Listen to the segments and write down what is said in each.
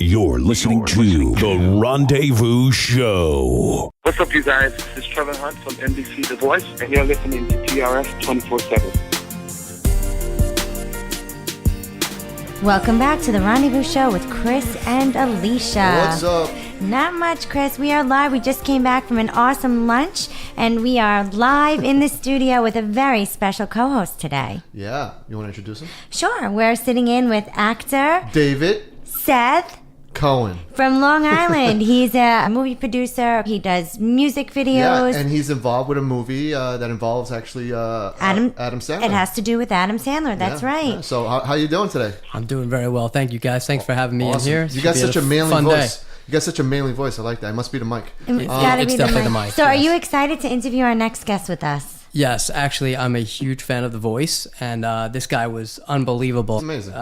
You're listening to The Rendezvous Show. What's up, you guys? This is Trevin Hunte from NBC The Voice, and you're listening to TRS 24/7. Welcome back to The Rendezvous Show with Cris and Alysia. What's up? Not much, Cris. We are live. We just came back from an awesome lunch, and we are live in the studio with a very special co-host today. Yeah. You want to introduce him? Sure. We're sitting in with actor David Seth Cohen. from Long Island. He's a movie producer. He does music videos. Yeah, and he's involved with a movie that involves actually Adam Sandler. It has to do with Adam Sandler. That's right. Yeah. So how you doing today? I'm doing very well. Thank you, guys. Thanks for having me in here. You got such a manly voice. You got such a manly voice. I like that. It must be the mic. It's gotta be definitely the mic. So are you excited to interview our next guest with us? Yes, actually, I'm a huge fan of The Voice, and this guy was unbelievable. Amazing.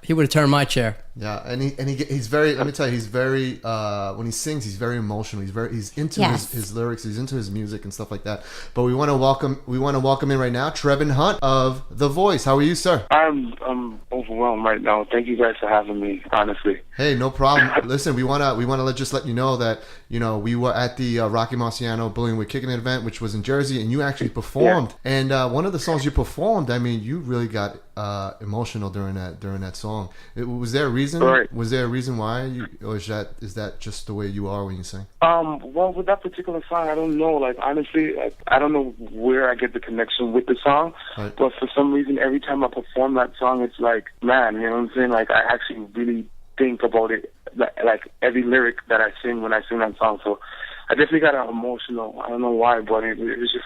He would have turned my chair. Yeah, and he's very. Let me tell you, he's very. When he sings, he's very emotional. He's into his lyrics. He's into his music and stuff like that. But we want to welcome in right now, Trevin Hunte of The Voice. How are you, sir? I'm overwhelmed right now. Thank you guys for having me. Honestly. Hey, no problem. Listen, we wanna just let you know that we were at the Rocky Marciano Bullying with Kicking event, which was in Jersey, and you actually performed. Yeah. And one of the songs you performed, I mean, you really got emotional during that song. Was there a reason? Right. Was there a reason why, or is that just the way you are when you sing? Well, with that particular song, I don't know. Like, honestly, I don't know where I get the connection with the song, right. But for some reason, every time I perform that song, it's like, man, you know what I'm saying? Like, I actually really think about it, like every lyric that I sing when I sing that song. So I definitely got emotional. I don't know why, but it was just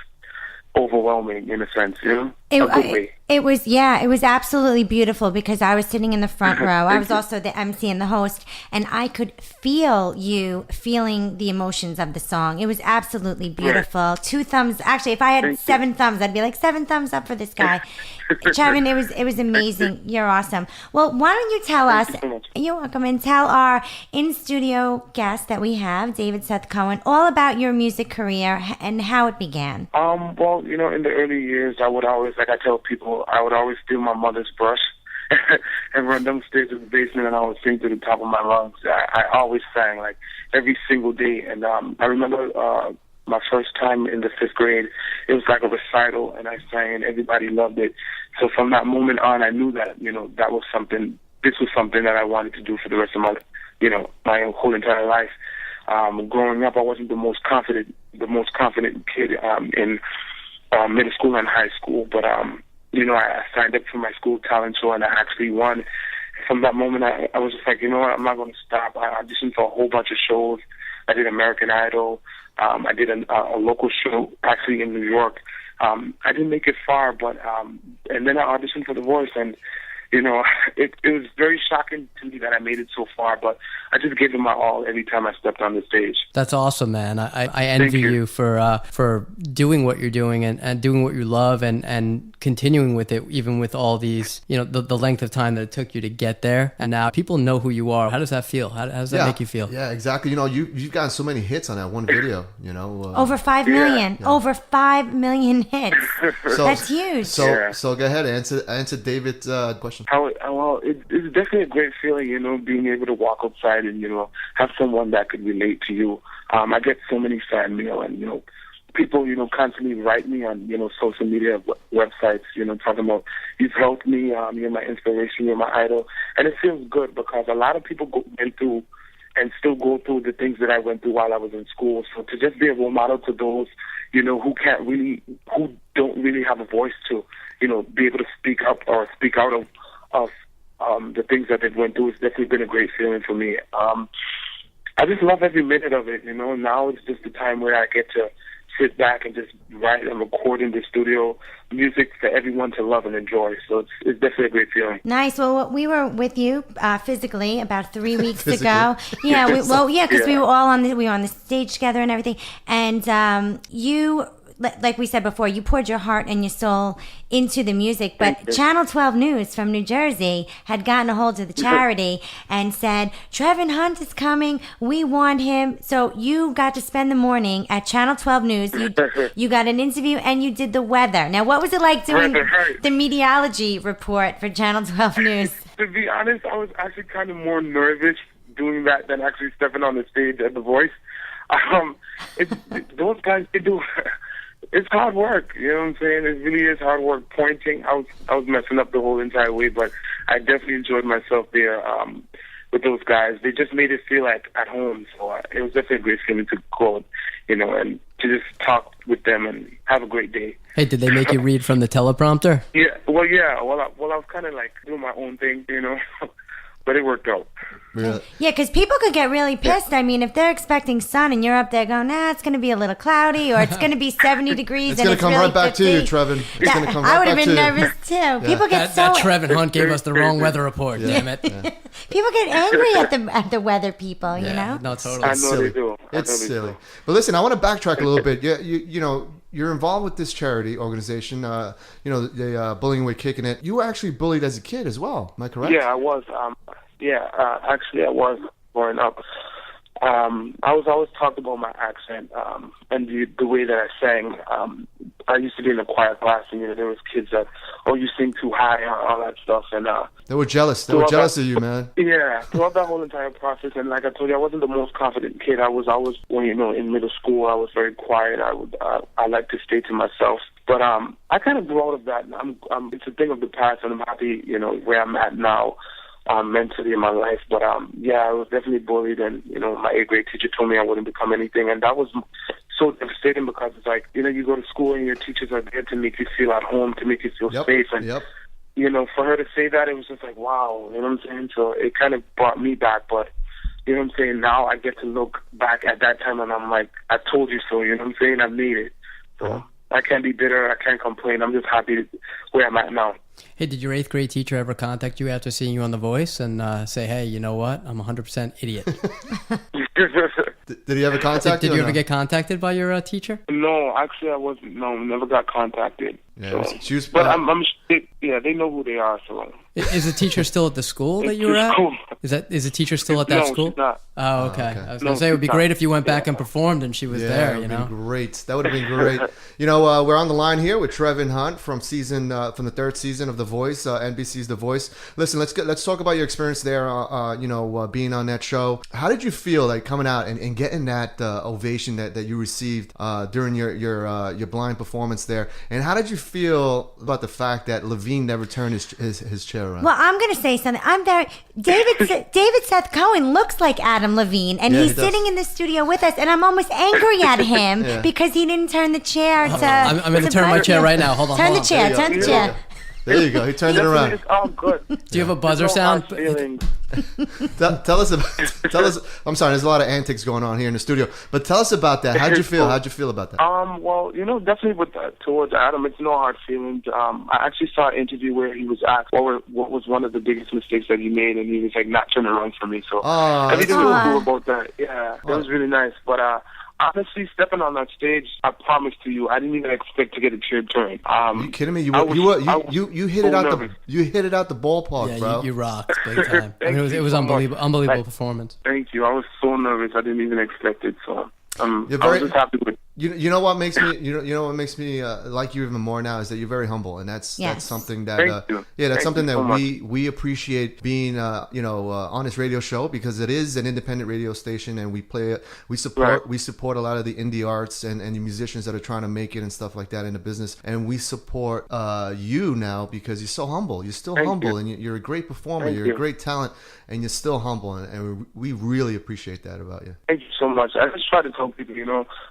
overwhelming in a sense, you know? It was absolutely beautiful because I was sitting in the front row. I was also the MC and the host, and I could feel you feeling the emotions of the song. It was absolutely beautiful. Right. 2 thumbs. Actually, if I had 7 thumbs, I'd be like 7 thumbs up for this guy. Trevin, it was amazing. You're awesome. Well, why don't you tell us? You're welcome, and tell our in-studio guest that we have, David Seth Cohen, all about your music career and how it began. Well, in the early years, I would always, like I tell people, I would always steal my mother's brush and run downstairs to the basement, and I would sing to the top of my lungs. I always sang, like, every single day. And I remember my first time in the 5th grade, it was like a recital, and I sang, and everybody loved it. So from that moment on, I knew that, that was something, this was something that I wanted to do for the rest of my, my whole entire life. Growing up, I wasn't the most confident kid in middle school and high school, but I signed up for my school talent show, and I actually won. From that moment, I was just like, you know what, I'm not going to stop. I auditioned for a whole bunch of shows. I did American Idol. I did a local show actually in New York. I didn't make it far, but and then I auditioned for The Voice, and it was very shocking to me that I made it so far, but I just gave it my all every time I stepped on the stage. That's awesome, man. I envy you for doing what you're doing and doing what you love and continuing with it, even with all these, the length of time that it took you to get there. And now people know who you are. How does that feel? How does that make you feel? Yeah, exactly. You've gotten so many hits on that one video, Over 5 million. Yeah. Over 5 million hits. That's huge. So go ahead, answer David's question. Well, it's definitely a great feeling, being able to walk outside and, have someone that could relate to you. I get so many fan mail, and, people, constantly write me on, social media websites, talking about, you've helped me, you're my inspiration, you're my idol. And it feels good because a lot of people went through and still go through the things that I went through while I was in school. So to just be a role model to those, who don't really have a voice to, be able to speak up or speak out of the things that they went through, it's definitely been a great feeling for me. I just love every minute of it, Now it's just the time where I get to sit back and just write and record in the studio music for everyone to love and enjoy. So it's definitely a great feeling. Nice. Well, we were with you physically about 3 weeks ago. Yeah. Because we were all on the stage together and everything. And you, like we said before, you poured your heart and your soul into the music, but Channel 12 News from New Jersey had gotten a hold of the charity and said, Trevin Hunte is coming, we want him. So you got to spend the morning at Channel 12 News. You got an interview and you did the weather. Now, what was it like doing the meteorology report for Channel 12 News? To be honest, I was actually kind of more nervous doing that than actually stepping on the stage at The Voice. Those guys, they do. It's hard work, you know what I'm saying? It really is hard work. Pointing, I was messing up the whole entire way, but I definitely enjoyed myself there with those guys. They just made it feel like at home, so it was definitely a great feeling to go, and to just talk with them and have a great day. Hey, did they make you read from the teleprompter? Yeah. Well, I was kind of like doing my own thing, but it worked out. Really? Yeah, because people could get really pissed. I mean, if they're expecting sun and you're up there going, it's going to be a little cloudy, or it's going to be 70 degrees It's and going it's to come really right back 50. to you, Trevin. It's going to come I right would have back been to you. nervous too. People get That Trevin Hunt gave us the wrong weather report. Damn it. people get angry at the weather people. You know. No, totally. I know silly. they do. It's silly. But listen, I want to backtrack a little bit. You're involved with this charity organization, the Bullying Away Kicking It. You were actually bullied as a kid as well. Am I correct? Yeah, I was. Actually, I was growing up. I was always talked about my accent and the way that I sang. I used to be in a choir class, and there was kids that, you sing too high, all that stuff, and They were jealous. They were jealous of you, man. Yeah, throughout that whole entire process, and like I told you, I wasn't the most confident kid. I was always, in middle school, I was very quiet. I like to stay to myself. But I kind of grew out of that. It's a thing of the past, and I'm happy, where I'm at now. Mentally in my life, but I was definitely bullied, and my 8th grade teacher told me I wouldn't become anything, and that was so devastating because it's like you go to school and your teachers are there to make you feel at home, to make you feel safe, and for her to say that, it was just like wow, you know what I'm saying? So it kind of brought me back, but you know what I'm saying? Now I get to look back at that time and I'm like, I told you so, you know what I'm saying? I've made it, so I can't be bitter, I can't complain. I'm just happy where I'm at now. Hey, did your 8th grade teacher ever contact you after seeing you on The Voice and say, hey, you know what? I'm 100% idiot. Did he ever contact you? Did you ever get contacted by your teacher? No, actually, I wasn't. No, never got contacted. Yeah, so. she was, but they know who they are. So is the teacher still at the school that you were at? Cool. Is the teacher still at that school? No, she's not. Oh, okay. I was going to say it would be great if you went back and performed and she was there. That would have been great. That would have been great. We're on the line here with Trevin Hunte from the 3rd season of The Voice, NBC's The Voice. Listen, let's talk about your experience there. Being on that show. How did you feel like coming out and getting that ovation that you received during your blind performance there? And how did you feel about the fact that Levine never turned his chair around? Well, I'm going to say something. David Seth Cohen looks like Adam Levine, and he's sitting in the studio with us, and I'm almost angry at him because he didn't turn the chair to. I'm going to turn my chair right now. Hold on. Turn the chair. There you go. He turned it around. It's all good. Do you have a buzzer sound? Tell us. I'm sorry. There's a lot of antics going on here in the studio, but tell us about that. How'd you feel? How'd you feel about that? Well, definitely towards Adam, it's no hard feelings. I actually saw an interview where he was asked what was one of the biggest mistakes that he made, and he was like not turning around for me. So everything was cool about that. Yeah, that was really nice. But honestly, stepping on that stage, I promise to you, I didn't even expect to get a chair turn. Are you kidding me? You hit it out the ballpark, bro. You rocked big time. It was unbelievable performance. Thank you. I was so nervous. I didn't even expect it. So I was just happy with it. You know what makes me like you even more now is that you're very humble, and that's something that that's something that we appreciate being on this radio show, because it is an independent radio station, and we support a lot of the indie arts and the musicians that are trying to make it and stuff like that in the business, and we support you now because you're so humble. You're still humble, and you're a great performer. You're a great talent, and you're still humble, and we really appreciate that about you. Thank you so much. I just try to tell people,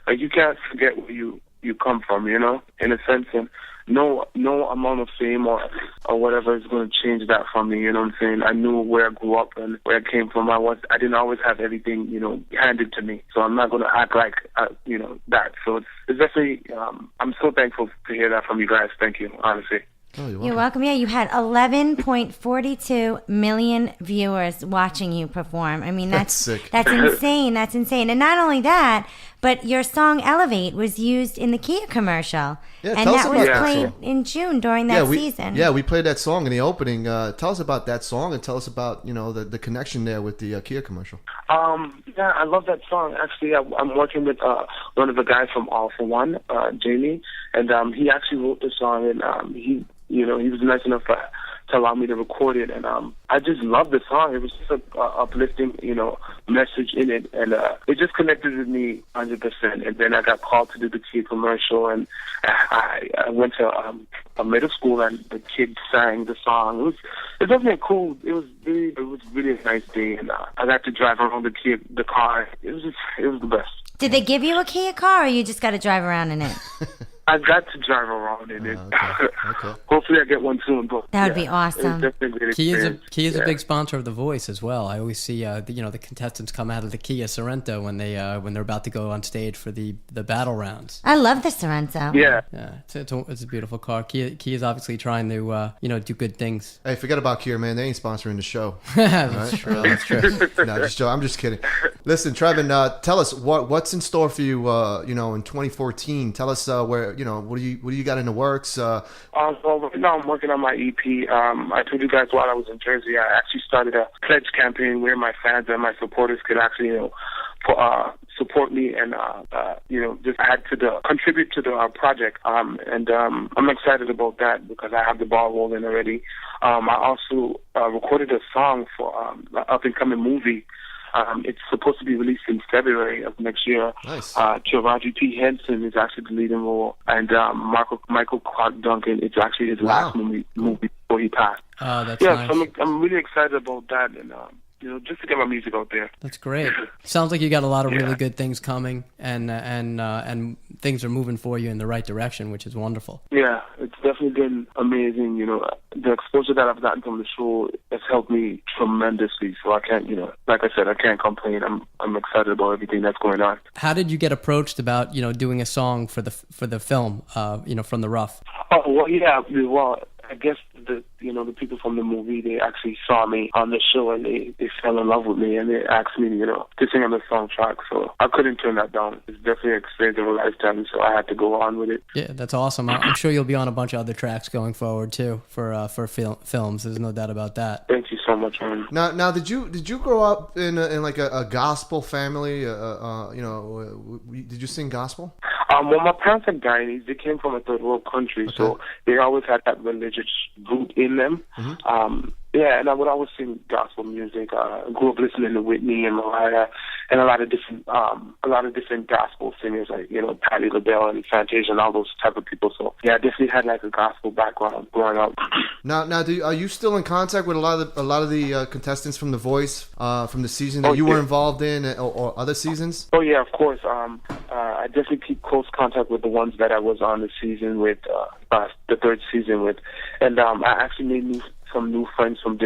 like you can't forget where you come from, in a sense, and no amount of fame or whatever is going to change that for me. You know what I'm saying? I knew where I grew up and where I came from. I didn't always have everything handed to me, so I'm not going to act like that. So it's definitely I'm so thankful to hear that from you guys. Thank you, honestly. Oh, you're welcome. Yeah, you had 11.42 million viewers watching you perform. I mean, that's sick. That's insane. That's insane. And not only that, but your song "Elevate" was used in the Kia commercial, and that was played in June during that season. Yeah, we played that song in the opening. Tell us about that song, and tell us about the connection there with the Kia commercial. Yeah, I love that song. Actually, I'm working with one of the guys from All for One, Jamie, and he actually wrote the song, and he was nice enough to allow me to record it. And I just loved the song. It was just a uplifting, message in it, and it just connected with me 100%. And then I got called to do the Kia commercial, and I went to a middle school, and the kids sang the song. It was definitely cool. It was really a nice day, and I got to drive around the car. It was the best. Did they give you a Kia car, or you just got to drive around in it? I got to drive around in it. Okay. Hopefully I get one soon. But that would be awesome. Kia is a big sponsor of The Voice as well. I always see the contestants come out of the Kia Sorento when they're about to go on stage for the battle rounds. I love the Sorento. Yeah. It's a beautiful car. Kia is obviously trying to do good things. Hey, forget about Kia, man. They ain't sponsoring the show. That's true. That's true. No, I'm just kidding. Listen, Trevin, tell us what's in store for you. In 2014. Tell us where. What do you got in the works? So right now I'm working on my EP. I told you guys while I was in Jersey, I actually started a pledge campaign where my fans and my supporters could actually, support me and, just contribute to the project. I'm excited about that because I have the ball rolling already. I also recorded a song for an up-and-coming movie. It's supposed to be released in February of next year. Nice. Taraji P. Henson is actually the leading role, and Michael Clark Duncan. It's actually his last movie before he passed. Oh, that's nice. So I'm really excited about that, and just to get my music out there. That's great. Sounds like you got a lot of really good things coming, and things are moving for you in the right direction, which is wonderful. Yeah, it's definitely been amazing. The exposure that I've gotten from the show has helped me tremendously. So I can't, like I said, I can't complain. I'm excited about everything that's going on. How did you get approached about, doing a song for the film, From the Rough? Oh, well, yeah. Well, I guess the people from the movie, they actually saw me on the show and they fell in love with me and they asked me, to sing on the soundtrack. So I couldn't turn that down. It's definitely an experience of a lifetime, so I had to go on with it. Yeah, that's awesome. I'm sure you'll be on a bunch of other tracks going forward too for films. There's no doubt about that. Thank you so much, man. Now, did you grow up in like a gospel family? Did you sing gospel? Well, my parents are Guyanese. They came from a third world country, so they always had that religious root in them. Mm-hmm. And I would always sing gospel music. I grew up listening to Whitney and Mariah and a lot of different gospel singers like, Patti LaBelle and Fantasia and all those type of people. So yeah, I definitely had like a gospel background growing up. Now, are you still in contact with a lot of the contestants from The Voice from the season that you were involved in or other seasons? Oh yeah, of course. I definitely keep close contact with the ones that I was on the season with, the third season with, and I actually made some new friends from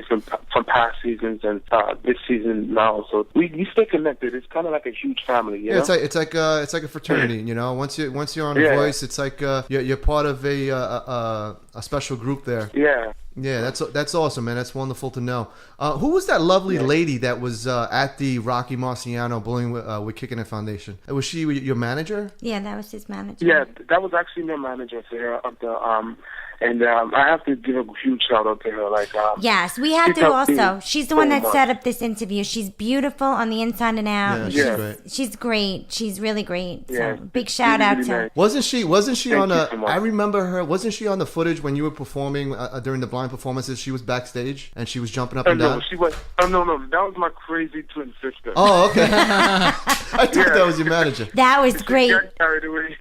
past seasons and this season now. So we stay connected. It's kind of like a huge family. You know? It's like a fraternity. Once you're on The Voice, it's like you're part of a special group there. Yeah. Yeah, that's awesome, man. That's wonderful to know. Who was that lovely lady that was at the Rocky Marciano Bullying with Kicking It Foundation? Was she your manager? Yeah, that was his manager. Yeah, that was actually my manager for her of the and I have to give a huge shout out to her. Yes, we have to also. She's the one that set up this interview. She's beautiful on the inside and out. Yeah, she's great. She's really great. Yeah. So big shout out to her. Nice. Wasn't she on I remember her. Wasn't she on the footage when you were performing during the blind performances? She was backstage and she was jumping up and down. No, she was. No, that was my crazy twin sister. Oh, okay. I thought that was your manager. That was great. She got carried away.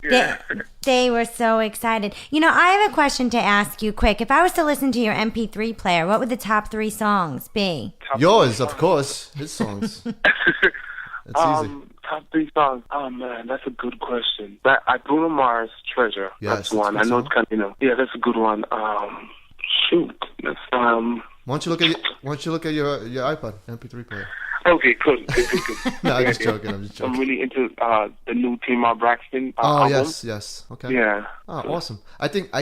Yeah. They were so excited. I have a question to ask you quick. If I was to listen to your MP3 player, what would the top 3 songs be? Yours, of course. His songs. That's easy. Top 3 songs. Oh man, that's a good question. Bruno Mars, Treasure. Yes, that's one. I know it's kind of yeah, that's a good one. Shoot, that's Why don't you look at your iPod MP3 player? Okay, cool. No, I'm just joking. I'm really into the new Tamar Braxton album. Yes. Okay. Yeah. Oh, awesome. I think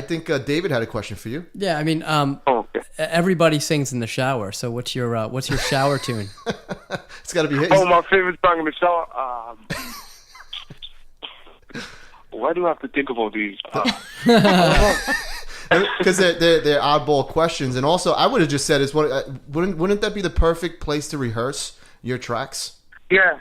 David had a question for you. Yeah, I mean, okay. Everybody sings in the shower. So what's your shower tune? It's got to be his. Oh, my favorite song in the shower. Why do I have to think about these? Because they're oddball questions, and also I would have just said, wouldn't that be the perfect place to rehearse your tracks? Yeah.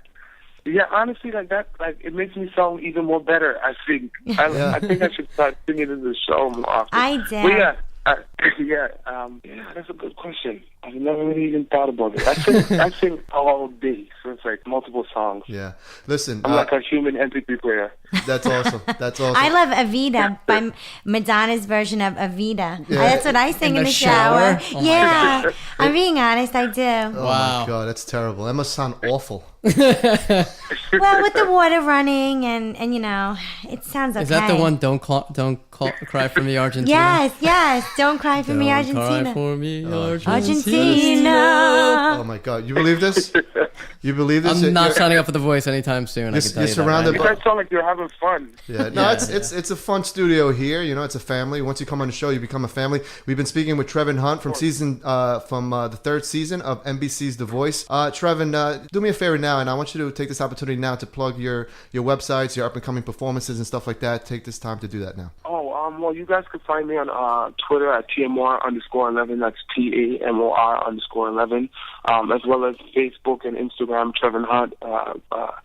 Honestly, it makes me sound even more better. I think. I think I should start singing in the show more often. I did. But yeah, That's a good question. I've never really even thought about it. I sing all day, so it's like multiple songs. Yeah. Listen, I'm like a human MP3 player. That's awesome. That's awesome. I love Evita by Madonna's version of Evita. That's what I sing in the shower. Oh yeah, I'm being honest, I do. Oh my God, that's terrible. That must sound awful. Well, with the water running and you know, it sounds okay. Is that the one? Don't cry for me, Argentina. Yes. Don't cry for me, Argentina. Cry for me, Argentina. Argentina. Oh my God, you believe this? You believe this? I'm not signing up for The Voice anytime soon. I can tell You're you surrounded You by. guys sound like you're having fun. Yeah, no, it's a fun studio here. You know, it's a family. Once you come on the show, you become a family. We've been speaking with Trevin Hunte from the third season of NBC's The Voice. Trevin, do me a favor now, and I want you to take this opportunity now to plug your websites, your up and coming performances, and stuff like that. Take this time to do that now. Well, you guys can find me on Twitter at TMR_11. That's TAMOR_11. As well as Facebook and Instagram, Trevin Hunte.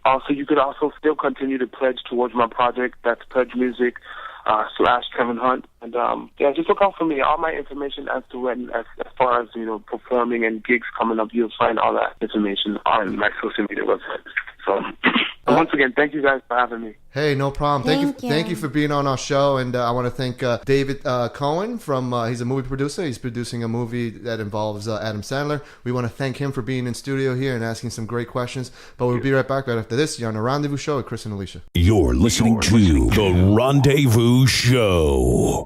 Also, you could also still continue to pledge towards my project. That's Pledge Music / Trevin Hunte. And just look out for me. All my information as to when, as far as performing and gigs coming up, you'll find all that information on my social media website. So, once again, thank you guys for having me. Hey, no problem. Thank you for being on our show. And I want to thank David Cohen he's a movie producer. He's producing a movie that involves Adam Sandler. We want to thank him for being in studio here and asking some great questions. But we'll be right back right after this. You're on the Rendezvous Show with Cris and Alysia. You're listening to The Rendezvous Show.